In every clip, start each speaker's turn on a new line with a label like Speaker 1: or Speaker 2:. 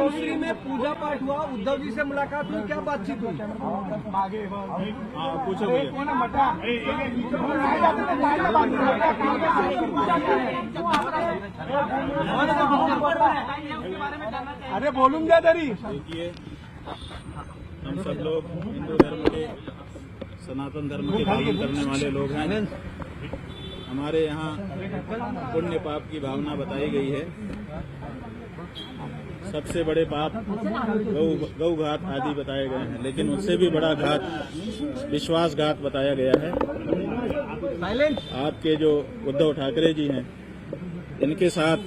Speaker 1: मातोश्री में पूजा पाठ हुआ, उद्धव जी से मुलाकात हुई, क्या बातचीत हुई?
Speaker 2: पूछो
Speaker 1: अरे बोलूंगा दरी।
Speaker 2: देखिए, हम सब लोग हिंदू धर्म के, सनातन धर्म के पालन करने वाले लोग हैं। हमारे यहाँ पुण्य पाप की भावना बताई गई है। सबसे बड़े पाप गौ घात आदि बताए गए हैं, लेकिन उससे भी बड़ा घात विश्वासघात बताया गया है। आपके जो उद्धव ठाकरे जी हैं, इनके साथ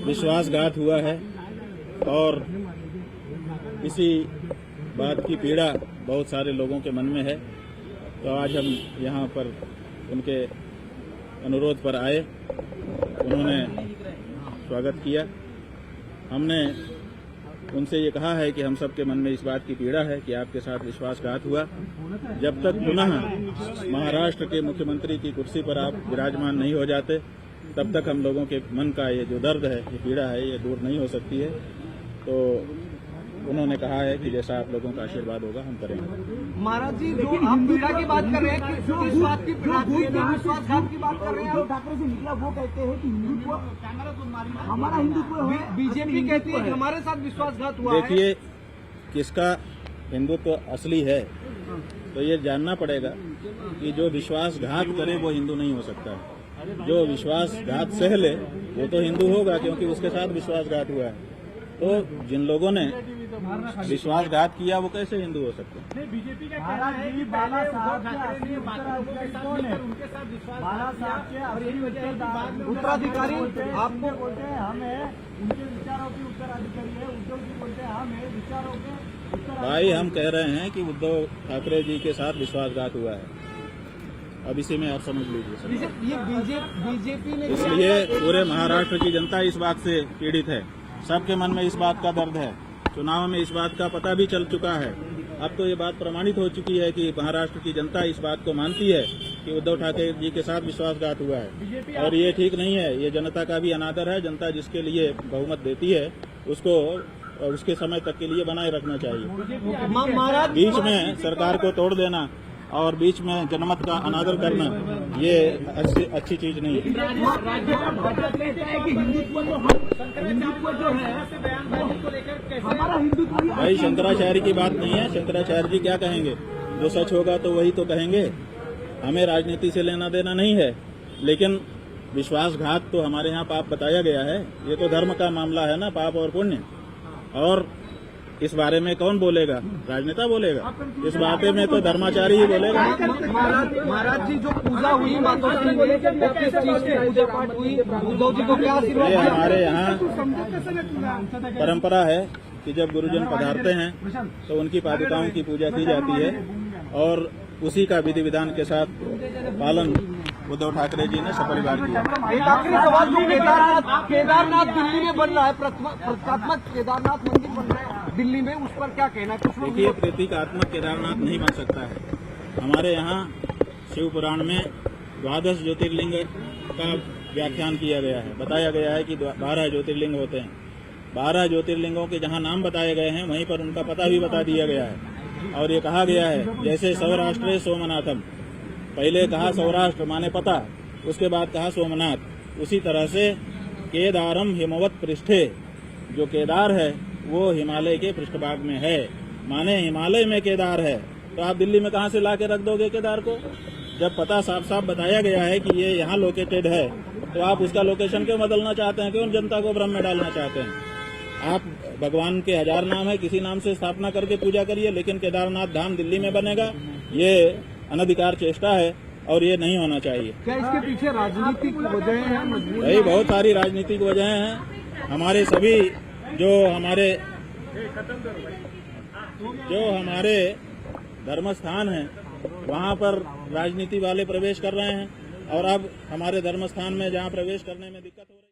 Speaker 2: विश्वासघात हुआ है और इसी बात की पीड़ा बहुत सारे लोगों के मन में है। तो आज हम यहाँ पर उनके अनुरोध पर आए, उन्होंने स्वागत किया। हमने उनसे ये कहा है कि हम सबके मन में इस बात की पीड़ा है कि आपके साथ विश्वासघात हुआ। जब तक पुनः महाराष्ट्र के मुख्यमंत्री की कुर्सी पर आप विराजमान नहीं हो जाते, तब तक हम लोगों के मन का ये जो दर्द है, ये पीड़ा है, ये दूर नहीं हो सकती है। तो उन्होंने कहा है कि जैसा आप लोगों का आशीर्वाद होगा हम करेंगे।
Speaker 1: महाराज जी, जो आप पीड़ा की बात कर रहे हैं, किस बात की पीड़ा, विश्वासघात की बात कर रहे हैं?
Speaker 3: ठाकरे से निकला वो कहते हैं कि हिंदुत्व हमारा हिंदुत्व है,
Speaker 1: बीजेपी कहती है कि हमारे साथ विश्वासघात हुआ है।
Speaker 2: देखिए, किसका हिंदुत्व असली है तो ये जानना पड़ेगा कि जो विश्वासघात करे वो हिंदू नहीं हो सकता है। जो विश्वासघात सह ले वो तो हिंदू होगा, क्योंकि उसके साथ विश्वासघात हुआ है। तो जिन लोगों ने विश्वासघात किया वो कैसे हिंदू हो सकते हैं?
Speaker 3: बीजेपी का कहना है कि बाला साहब के
Speaker 1: उत्तराधिकारी आपको
Speaker 3: बोलते हैं हमें उनके विचारों की उत्तराधिकारी है, उद्धव जी बोलते हैं हमें विचारों के
Speaker 2: भाई, हम कह रहे हैं कि उद्धव ठाकरे जी के साथ विश्वासघात हुआ है। अब इसी में आप समझ लीजिए।
Speaker 1: ये बीजेपी ने,
Speaker 2: इसलिए पूरे महाराष्ट्र की जनता इस बात से पीड़ित है। सबके मन में इस बात का दर्द है। चुनाव में इस बात का पता भी चल चुका है। अब तो ये बात प्रमाणित हो चुकी है कि महाराष्ट्र की जनता इस बात को मानती है कि उद्धव ठाकरे जी के साथ विश्वासघात हुआ है, और ये ठीक नहीं है। ये जनता का भी अनादर है। जनता जिसके लिए बहुमत देती है उसको उसके समय तक के लिए बनाए रखना चाहिए। बीच में सरकार को तोड़ देना और बीच में जनमत का अनादर करना, ये अच्छी चीज नहीं है। भाई, शंकराचार्य की बात नहीं है। शंकराचार्य जी क्या कहेंगे? जो सच होगा तो वही तो कहेंगे। हमें राजनीति से लेना देना नहीं है, लेकिन विश्वासघात तो हमारे यहाँ पाप बताया गया है। ये तो धर्म का मामला है ना, पाप और पुण्य। और इस बारे में कौन बोलेगा? राजनेता बोलेगा। इस बारे में तो धर्माचारी ही बोलेगा।
Speaker 1: महाराज जी, जो पूजा हुई मातोश्री में, किस चीज की पूजा पाठ हुई, उद्धव जी को क्या आशीर्वाद?
Speaker 2: ये हमारे यहाँ परंपरा है कि जब गुरुजन पधारते हैं तो उनकी पादुकाओं की पूजा की जाती है, और उसी का विधि विधान के साथ पालन उद्धव ठाकरे जी ने सपरिवार किया।
Speaker 1: एक आखिरी सवाल, जो केदारनाथ दिल्ली में बन रहा है, प्रतीकात्मक केदारनाथ मंदिर बन रहा है दिल्ली में, उस पर क्या कहना है?
Speaker 2: देखिए, प्रतीकात्मक केदारनाथ नहीं बन सकता है। हमारे यहाँ शिव पुराण में 12 ज्योतिर्लिंग का व्याख्यान किया गया है। बताया गया है कि 12 ज्योतिर्लिंग होते हैं। 12 ज्योतिर्लिंगों के जहाँ नाम बताए गए हैं वहीं पर उनका पता भी बता दिया गया है। और ये कहा गया है, जैसे सौराष्ट्र सोमनाथम, पहले कहा सौराष्ट्र माने पता, उसके बाद कहा सोमनाथ। उसी तरह से केदारम हिमवत पृष्ठे, जो केदार है वो हिमालय के पृष्ठभाग में है, माने हिमालय में केदार है। तो आप दिल्ली में कहाँ से ला के रख दोगे केदार को? जब पता साफ साफ बताया गया है कि ये यहाँ लोकेटेड है, तो आप उसका लोकेशन क्यों बदलना चाहते हैं? क्यों जनता को भ्रम में डालना चाहते हैं? आप भगवान के 1000 नाम है, किसी नाम से स्थापना करके पूजा करिए, लेकिन केदारनाथ धाम दिल्ली में बनेगा, ये अनधिकार चेष्टा है और ये नहीं होना चाहिए।
Speaker 1: क्या इसके पीछे राजनीतिक वजह है?
Speaker 2: भाई, बहुत सारी राजनीतिक वजह हैं। हमारे सभी जो हमारे धर्म स्थान हैं वहाँ पर राजनीति वाले प्रवेश कर रहे हैं, और अब हमारे धर्म स्थान में जहाँ प्रवेश करने में दिक्कत हो रही है।